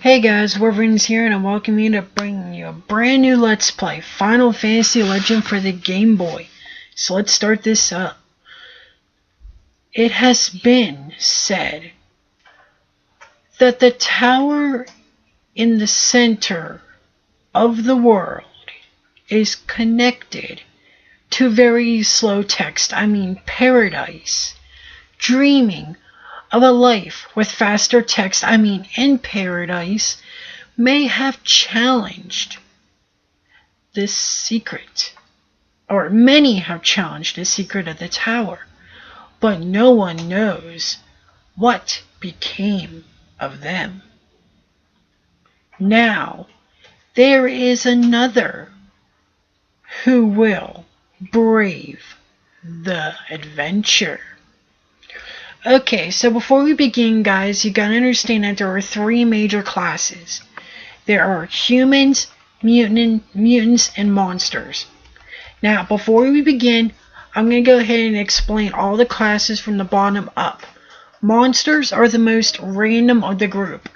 Hey guys, Wolverine's here and I welcome you to bring you a brand new Let's Play, Final Fantasy Legend for the Game Boy. So let's start this up. It has been said that the tower in the center of the world is connected to very slow text, paradise, dreaming of a life with faster text, in paradise, may have challenged this secret, or many have challenged the secret of the tower, but no one knows what became of them. Now, there is another who will brave the adventure. Okay, so before we begin, guys, you gotta understand that there are three major classes. There are humans, mutants, and monsters. Now, before we begin, I'm gonna go ahead and explain all the classes from the bottom up. Monsters are the most random of the group.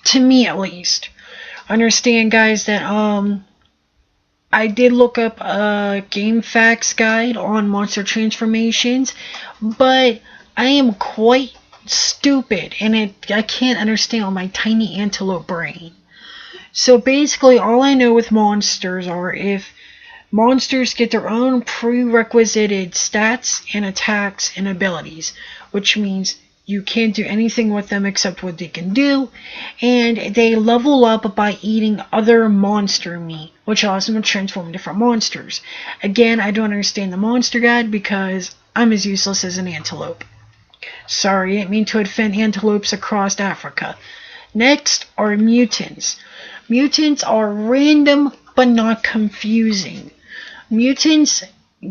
To me, at least. Understand, guys, that I did look up a game facts guide on monster transformations, but I am quite stupid and I can't understand on my tiny antelope brain. So basically all I know with monsters are if monsters get their own prerequisited stats and attacks and abilities, which means you can't do anything with them except what they can do, and they level up by eating other monster meat, which allows them to transform different monsters. Again, I don't understand the monster guide because I'm as useless as an antelope. Sorry, I didn't mean to offend antelopes across Africa. Next are mutants. Mutants are random but not confusing. Mutants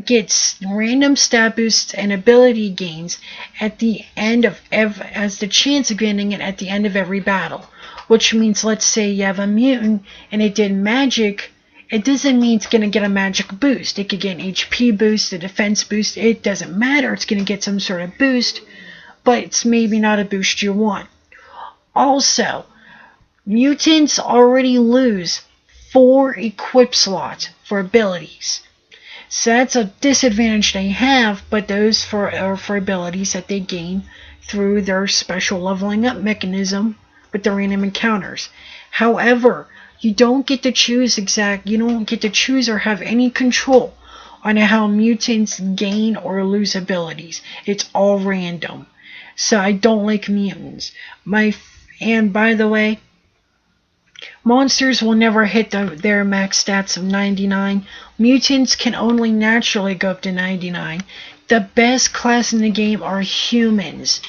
gets random stat boosts and ability gains at the end of as the chance of getting it at the end of every battle, which means, let's say you have a mutant and it did magic, it doesn't mean it's going to get a magic boost. It could get an HP boost, a defense boost, it doesn't matter. It's going to get some sort of boost, but it's maybe not a boost you want. Also, mutants already lose 4 equip slots for abilities. So that's a disadvantage they have, but those are for abilities that they gain through their special leveling up mechanism with the random encounters. However, you don't get to choose or have any control on how mutants gain or lose abilities. It's all random. So I don't like mutants. And by the way, monsters will never hit their max stats of 99. Mutants can only naturally go up to 99. The best class in the game are humans.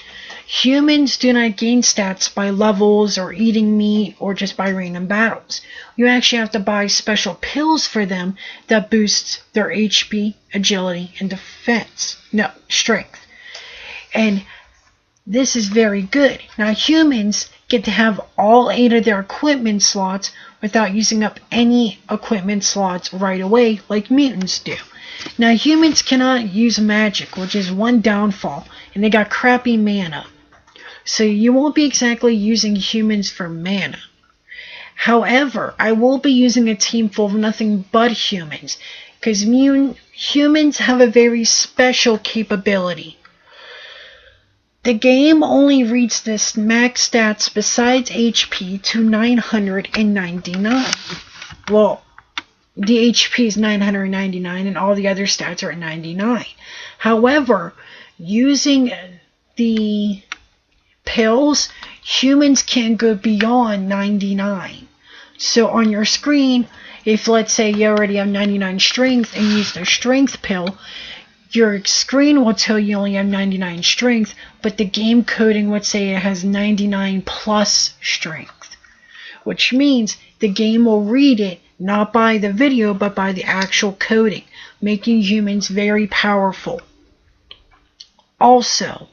Humans do not gain stats by levels or eating meat or just by random battles. You actually have to buy special pills for them that boosts their HP, agility, and strength. And this is very good. Now humans get to have all 8 of their equipment slots without using up any equipment slots right away like mutants do. Now humans cannot use magic, which is one downfall, and they got crappy mana. So you won't be exactly using humans for mana. However, I will be using a team full of nothing but humans, because humans have a very special capability. The game only reads this max stats besides HP to 999. Well, the HP is 999 and all the other stats are at 99. However, using the pills, humans can go beyond 99. So on your screen, if let's say you already have 99 strength and use the strength pill, your screen will tell you only have 99 strength, but the game coding would say it has 99 plus strength, which means the game will read it not by the video but by the actual coding, making humans very powerful. Also,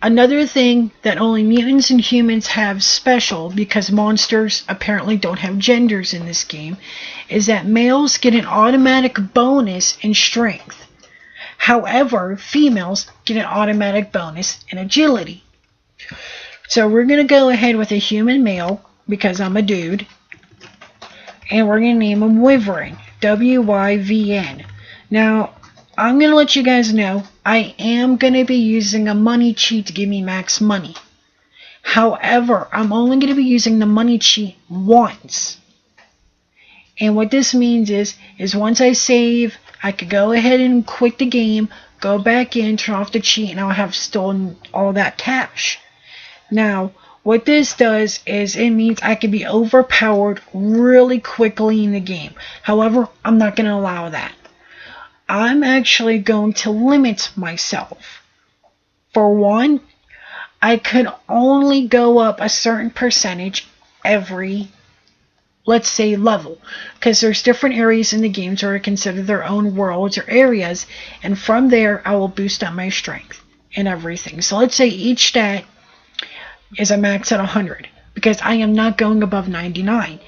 another thing that only mutants and humans have special, because monsters apparently don't have genders in this game, is that males get an automatic bonus in strength. However, females get an automatic bonus in agility. So we're going to go ahead with a human male, because I'm a dude. And we're going to name him Wyvern. W-Y-V-N. Now, I'm going to let you guys know, I am going to be using a money cheat to give me max money. However, I'm only going to be using the money cheat once. And what this means is once I save, I could go ahead and quit the game, go back in, turn off the cheat, and I'll have stolen all that cash. Now, what this does is it means I can be overpowered really quickly in the game. However, I'm not going to allow that. I'm actually going to limit myself. For one, I could only go up a certain percentage every, let's say, level. Because there's different areas in the games that are considered their own worlds or areas. And from there, I will boost up my strength and everything. So let's say each stat is a max at 100. Because I am not going above 99.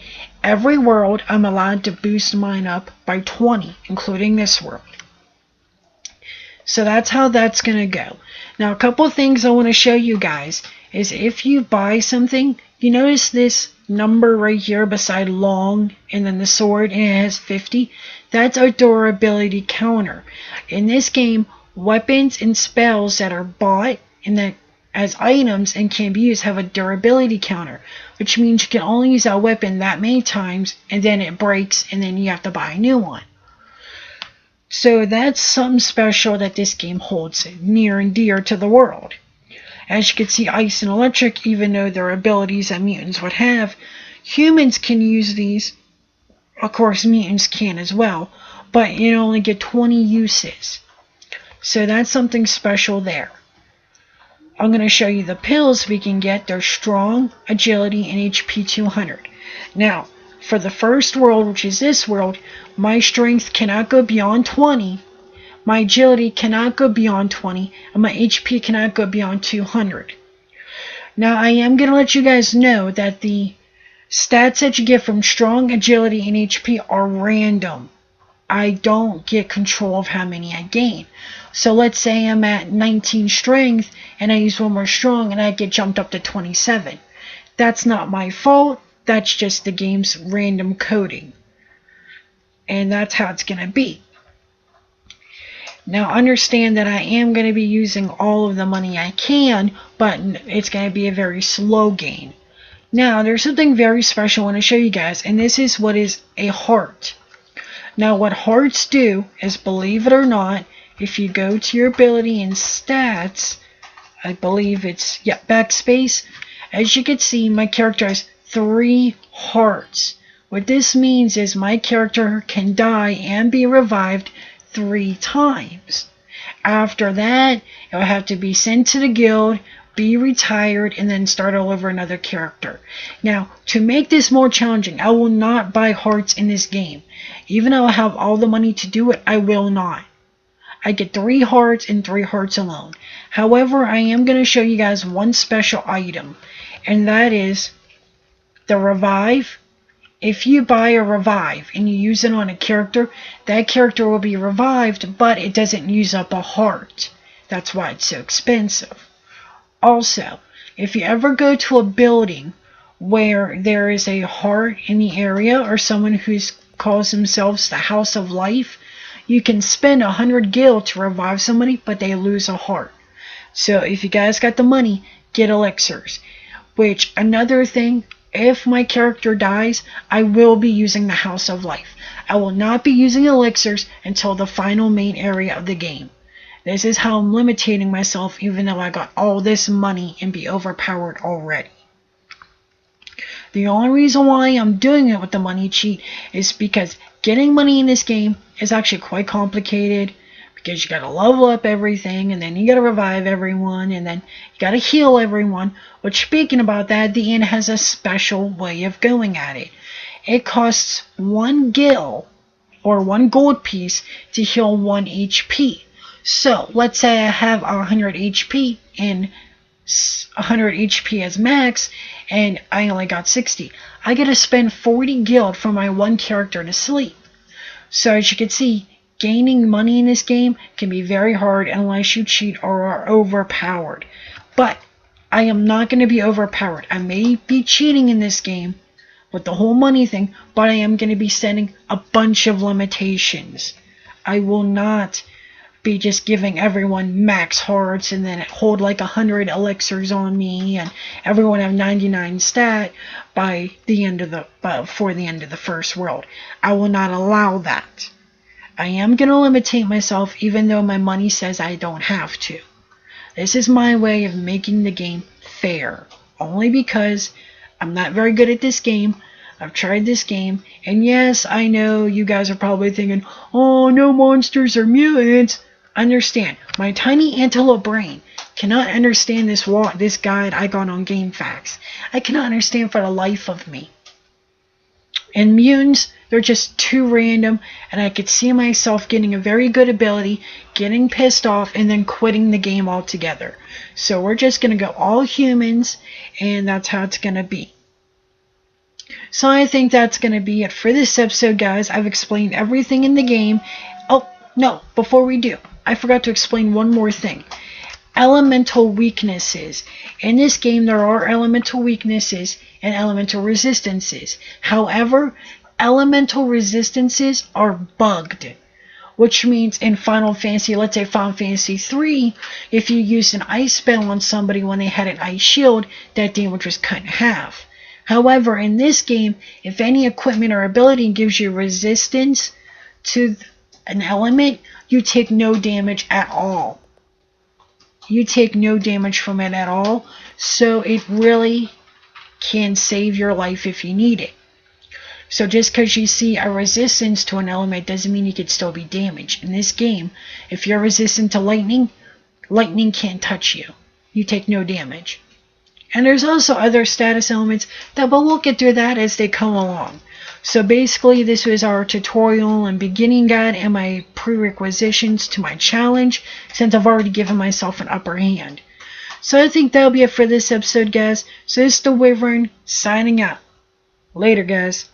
Every world, I'm allowed to boost mine up by 20, including this world. So that's how that's going to go. Now, a couple of things I want to show you guys is if you buy something, you notice this number right here beside long and then the sword, and it has 50. That's our durability counter. In this game, weapons and spells that are bought and that as items and can be used have a durability counter, which means you can only use that weapon that many times and then it breaks and then you have to buy a new one. So that's something special that this game holds near and dear to the world. As you can see, ice and electric, even though they're abilities that mutants would have, humans can use these. Of course, mutants can as well, but you only get 20 uses. So that's something special there. I'm going to show you the pills we can get. They're strong, agility, and HP 200. Now, for the first world, which is this world, my strength cannot go beyond 20, my agility cannot go beyond 20, and my HP cannot go beyond 200. Now, I am going to let you guys know that the stats that you get from strong, agility, and HP are random. I don't get control of how many I gain. So let's say I'm at 19 strength, and I use one more strong, and I get jumped up to 27. That's not my fault. That's just the game's random coding. And that's how it's going to be. Now understand that I am going to be using all of the money I can, but it's going to be a very slow gain. Now there's something very special I want to show you guys, and this is what is a heart. Now what hearts do is, believe it or not, if you go to your ability and stats, I believe it's, backspace, as you can see, my character has 3 hearts. What this means is my character can die and be revived 3 times. After that, it'll have to be sent to the guild, be retired, and then start all over another character. Now, to make this more challenging, I will not buy hearts in this game. Even though I have all the money to do it, I will not. I get 3 hearts and 3 hearts alone. However, I am going to show you guys one special item, and that is the revive. If you buy a revive and you use it on a character, that character will be revived, but it doesn't use up a heart. That's why it's so expensive. Also, if you ever go to a building where there is a heart in the area, or someone who calls themselves the House of Life, you can spend 100 gil to revive somebody, but they lose a heart. So if you guys got the money, get elixirs. Which, another thing, if my character dies, I will be using the House of Life. I will not be using elixirs until the final main area of the game. This is how I'm limiting myself, even though I got all this money and be overpowered already. The only reason why I'm doing it with the money cheat is because getting money in this game is actually quite complicated, because you gotta level up everything, and then you gotta revive everyone, and then you gotta heal everyone. Which, speaking about that, the inn has a special way of going at it. It costs 1 gil, or 1 gold piece, to heal 1 HP. So, let's say I have 100 HP, and 100 HP as max, and I only got 60. I gotta spend 40 gil for my 1 character to sleep. So, as you can see, gaining money in this game can be very hard unless you cheat or are overpowered. But I am not going to be overpowered. I may be cheating in this game with the whole money thing, but I am going to be setting a bunch of limitations. I will not be just giving everyone max hearts and then hold like 100 elixirs on me and everyone have 99 stat by the end of the before the end of the first world. I will not allow that. I am going to limitate myself even though my money says I don't have to. This is my way of making the game fair. Only because I'm not very good at this game. I've tried this game, and yes, I know you guys are probably thinking, oh, no monsters or mutants. Understand, my tiny antelope brain cannot understand this guide I got on GameFAQs. I cannot understand for the life of me. And mutants, they're just too random, and I could see myself getting a very good ability, getting pissed off, and then quitting the game altogether. So we're just going to go all humans, and that's how it's going to be. So I think that's going to be it for this episode, guys. I've explained everything in the game. Oh, no, before we do, I forgot to explain one more thing. Elemental weaknesses. In this game, there are elemental weaknesses and elemental resistances. However, elemental resistances are bugged. Which means in Final Fantasy, let's say Final Fantasy 3, if you used an ice spell on somebody when they had an ice shield, that damage was cut in half. However, in this game, if any equipment or ability gives you resistance to an element, you take no damage at all. You take no damage from it at all, so it really can save your life if you need it. So just because you see a resistance to an element doesn't mean you could still be damaged. In this game, if you're resistant to lightning, lightning can't touch you. You take no damage. And there's also other status elements, but we'll get through that as they come along. So basically, this was our tutorial and beginning guide and my prerequisitions to my challenge, since I've already given myself an upper hand. So I think that'll be it for this episode, guys. So this is the Wyvern, signing out. Later, guys.